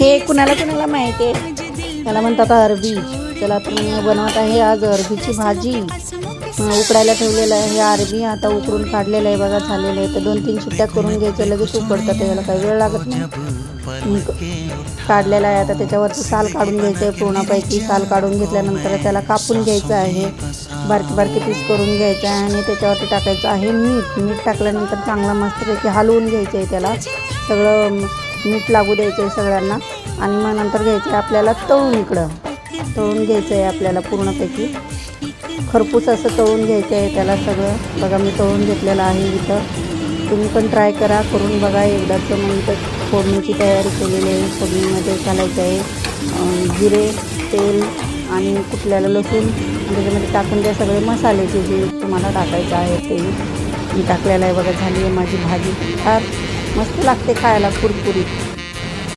हे कुणाला कुणाला माहिती आहे, त्याला म्हणतात अरबी. त्याला तुम्ही बनवत आहे आज अरबीची भाजी. उकडायला ठेवलेलं आहे हे अरबी, आता उकडून काढलेलं आहे बघा, झालेलं आहे. तर 2-3 शिट्ट्या करून घ्यायच्या, लगेच उकडतात, याला काही वेळ लागत नाही. काढलेला आहे आता त्याच्यावरचं साल काढून घ्यायचं आहे पूर्णपैकी. साल काढून घेतल्यानंतर त्याला कापून घ्यायचं आहे, बारके बारके पीस करून घ्यायचं आहे आणि त्याच्यावरती टाकायचं आहे मीठ टाकल्यानंतर चांगला मस्तपैकी हलवून घ्यायचं आहे, त्याला सगळं मीठ लागू द्यायचं आहे सगळ्यांना. आणि मग नंतर घ्यायचं आहे आपल्याला तळून घ्यायचं आहे आपल्याला पूर्णपैकी. खरपूस असं तळून घ्यायचं आहे त्याला सगळं. बघा मी तळून घेतलेलं आहे इथं. तुम्ही पण ट्राय करून बघा एकदाच. मग इथं फोडणीची तयारी केलेली आहे. फोडणीमध्ये घालायचं आहे जिरे, तेल आणि कुटलेलं लसूण. त्याच्यामध्ये टाकून द्या सगळे मसाल्याचे जे तुम्हाला टाकायचं आहे ते मी टाकलेलं आहे बघा. झाली आहे माझी भाजी. फार मस्त लागते खायला, कुरकुरीत.